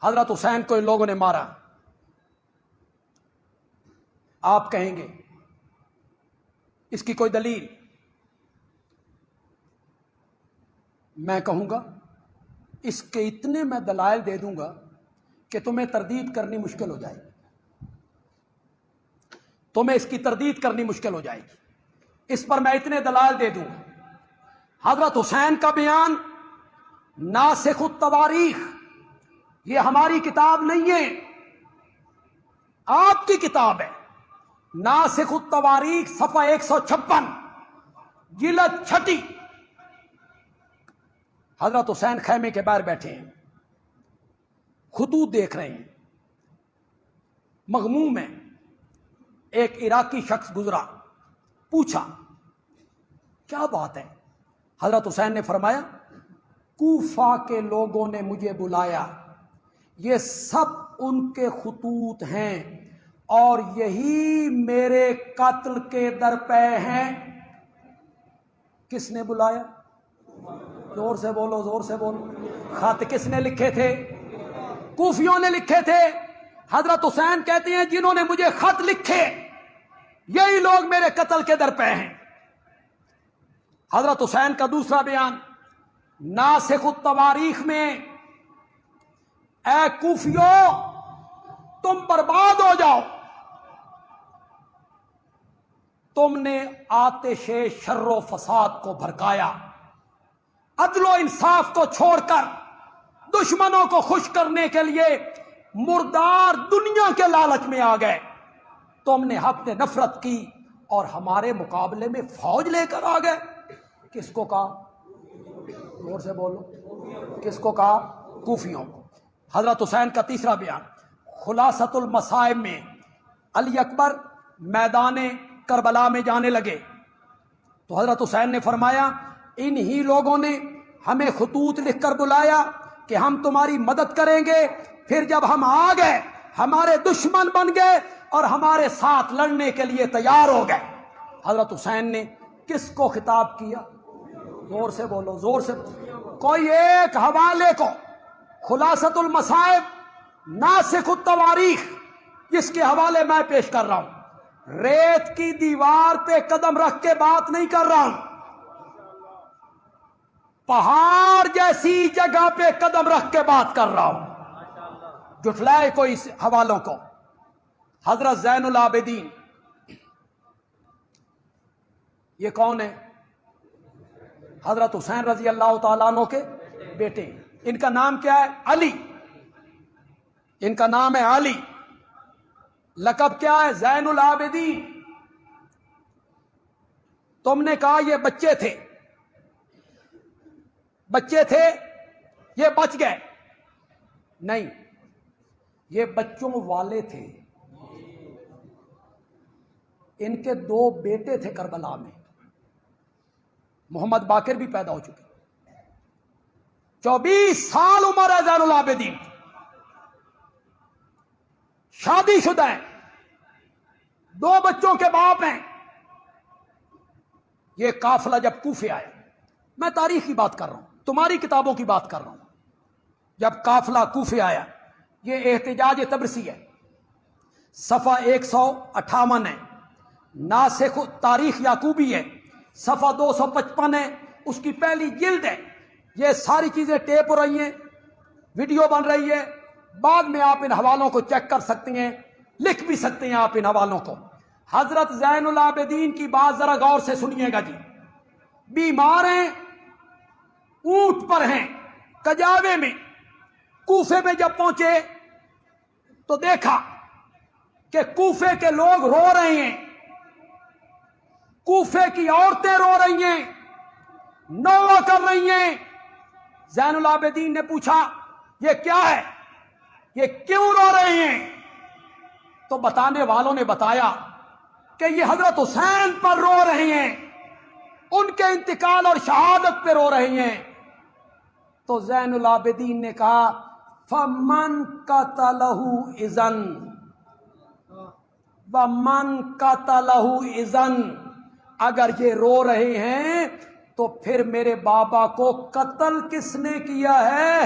حضرت حسین کو ان لوگوں نے مارا. آپ کہیں گے اس کی کوئی دلیل؟ میں کہوں گا اس کے اتنے میں دلائل دے دوں گا کہ تمہیں تردید کرنی مشکل ہو جائے گی. تمہیں اس کی تردید کرنی مشکل ہو جائے گی. اس پر میں اتنے دلائل دے دوں گا. حضرت حسین کا بیان ناسخ التواریخ، یہ ہماری کتاب نہیں ہے، آپ کی کتاب ہے. ناسخ التواریخ صفحہ 156 جلد 6. حضرت حسین خیمے کے باہر بیٹھے ہیں، خطوط دیکھ رہے ہیں، مغموم ہیں. ایک عراقی شخص گزرا، پوچھا کیا بات ہے؟ حضرت حسین نے فرمایا کوفہ کے لوگوں نے مجھے بلایا، یہ سب ان کے خطوط ہیں اور یہی میرے قتل کے درپے ہیں. کس نے بلایا؟ زور سے بولو، زور سے بولو. خط کس نے لکھے تھے؟ کوفیوں نے لکھے تھے. حضرت حسین کہتے ہیں جنہوں نے مجھے خط لکھے یہی لوگ میرے قتل کے درپے ہیں. حضرت حسین کا دوسرا بیان ناسخ التواریخ میں، اے کوفیو تم برباد ہو جاؤ، تم نے آتش شر و فساد کو بھڑکایا، عدل و انصاف کو چھوڑ کر دشمنوں کو خوش کرنے کے لیے مردار دنیا کے لالچ میں آ گئے. تم نے حق نفرت کی اور ہمارے مقابلے میں فوج لے کر آ گئے. کس کو کہا؟ زور سے بولو. کس کو کہا؟ کوفیوں کو. حضرت حسین کا تیسرا بیان خلاصۃ المصائب میں، علی اکبر میدان کربلا میں جانے لگے تو حضرت حسین نے فرمایا انہی لوگوں نے ہمیں خطوط لکھ کر بلایا کہ ہم تمہاری مدد کریں گے. پھر جب ہم آ گئے ہمارے دشمن بن گئے اور ہمارے ساتھ لڑنے کے لیے تیار ہو گئے. حضرت حسین نے کس کو خطاب کیا؟ زور سے بولو، زور سے. کوئی ایک حوالے کو خلاصۃ المصائب ناسخ التواریخ جس کے حوالے میں پیش کر رہا ہوں. ریت کی دیوار پہ قدم رکھ کے بات نہیں کر رہا ہوں، پہاڑ جیسی جگہ پہ قدم رکھ کے بات کر رہا ہوں. جھٹلائے کوئی اس حوالوں کو. حضرت زین العابدین، یہ کون ہے؟ حضرت حسین رضی اللہ تعالیٰ عنہ کے بیٹے. ان کا نام کیا ہے؟ علی. ان کا نام ہے علی. لقب کیا ہے؟ زین العابدین. تم نے کہا یہ بچے تھے، بچے تھے یہ بچ گئے. نہیں، یہ بچوں والے تھے. ان کے 2 بیٹے تھے کربلا میں. محمد باقر بھی پیدا ہو چکے. 24 سال عمر ہے زین العابدین. شادی شدہ ہیں، 2 بچوں کے باپ ہیں. یہ قافلہ جب کوفے آئے، میں تاریخ کی بات کر رہا ہوں، تمہاری کتابوں کی بات کر رہا ہوں. جب قافلہ کوفے آیا، یہ احتجاج تبرسی ہے، صفحہ 158 ہے. ناسخ تاریخ یعقوبی ہے، صفحہ 255 ہے، اس کی پہلی جلد ہے. یہ ساری چیزیں ٹیپ ہو رہی ہیں، ویڈیو بن رہی ہے. بعد میں آپ ان حوالوں کو چیک کر سکتے ہیں، لکھ بھی سکتے ہیں آپ ان حوالوں کو. حضرت زین العابدین کی بات ذرا غور سے سنیے گا جی. بیمار ہیں، اونٹ پر ہیں، کجاوے میں. کوفے میں جب پہنچے تو دیکھا کہ کوفے کے لوگ رو رہے ہیں، کوفے کی عورتیں رو رہی ہیں، نوحہ کر رہی ہیں. زین العابدین نے پوچھا یہ کیا ہے، یہ کیوں رو رہے ہیں؟ تو بتانے والوں نے بتایا کہ یہ حضرت حسین پر رو رہے ہیں، ان کے انتقال اور شہادت پہ رو رہے ہیں. تو زین العابدین نے کہا فمن قتلہ اذن، ومن قتلہ اذن، اگر یہ رو رہے ہیں تو پھر میرے بابا کو قتل کس نے کیا ہے؟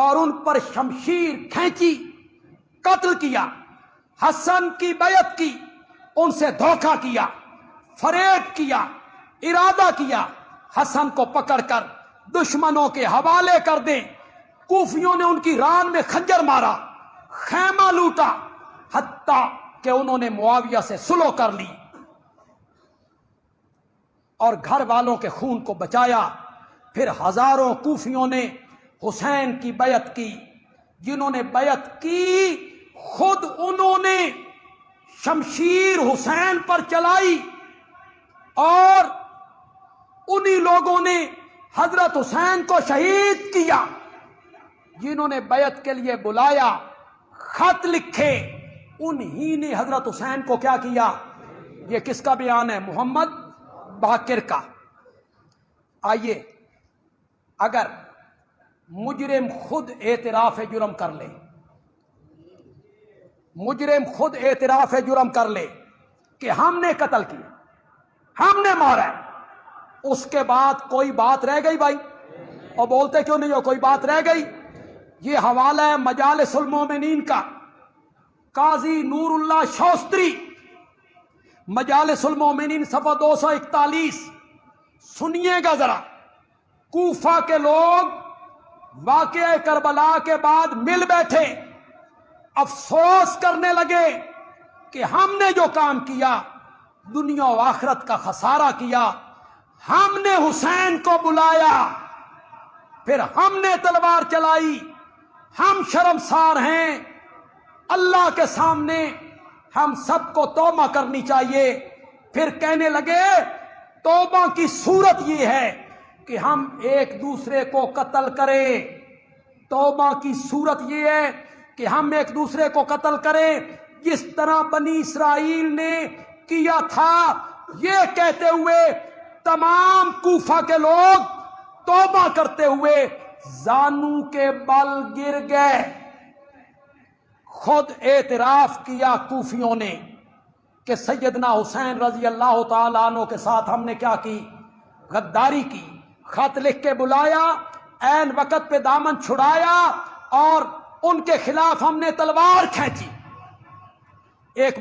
اور ان پر شمشیر کھینچی، قتل کیا، حسن کی بیعت کی، ان سے دھوکہ کیا، فریب کیا، ارادہ کیا حسن کو پکڑ کر دشمنوں کے حوالے کر دیں۔ کوفیوں نے ان کی ران میں خنجر مارا، خیمہ لوٹا، حتیٰ کہ انہوں نے معاویہ سے صلح کر لی اور گھر والوں کے خون کو بچایا۔ پھر ہزاروں کوفیوں نے حسین کی بیعت کی۔ جنہوں نے بیعت کی خود انہوں نے شمشیر حسین پر چلائی، اور انہی لوگوں نے حضرت حسین کو شہید کیا۔ جنہوں نے بیعت کے لیے بلایا، خط لکھے، انہی نے حضرت حسین کو کیا کیا؟ یہ کس کا بیان ہے؟ محمد باقر کا۔ آئیے، اگر مجرم خود اعتراف جرم کر لے، مجرم خود اعتراف جرم کر لے کہ ہم نے قتل کیا، ہم نے مارا ہے، اس کے بعد کوئی بات رہ گئی بھائی؟ اور بولتے کیوں نہیں ہو کوئی بات رہ گئی؟ یہ حوالہ ہے مجالس المومنین کا، قاضی نور اللہ شوستری، مجالس المومنین صفحہ 241۔ سنیے گا ذرا، کوفہ کے لوگ واقعہ کربلا کے بعد مل بیٹھے، افسوس کرنے لگے کہ ہم نے جو کام کیا دنیا و آخرت کا خسارہ کیا۔ ہم نے حسین کو بلایا، پھر ہم نے تلوار چلائی، ہم شرمسار ہیں اللہ کے سامنے، ہم سب کو توبہ کرنی چاہیے۔ پھر کہنے لگے توبہ کی صورت یہ ہے کہ ہم ایک دوسرے کو قتل کریں، توبہ کی صورت یہ ہے کہ ہم ایک دوسرے کو قتل کریں جس طرح بنی اسرائیل نے کیا تھا۔ یہ کہتے ہوئے تمام کوفہ کے لوگ توبہ کرتے ہوئے زانو کے بل گر گئے۔ خود اعتراف کیا کوفیوں نے کہ سیدنا حسین رضی اللہ تعالیٰ عنہ کے ساتھ ہم نے کیا کی؟ غداری کی۔ خط لکھ کے بلایا، عین وقت پہ دامن چھڑایا، اور ان کے خلاف ہم نے تلوار کھینچی۔ ایک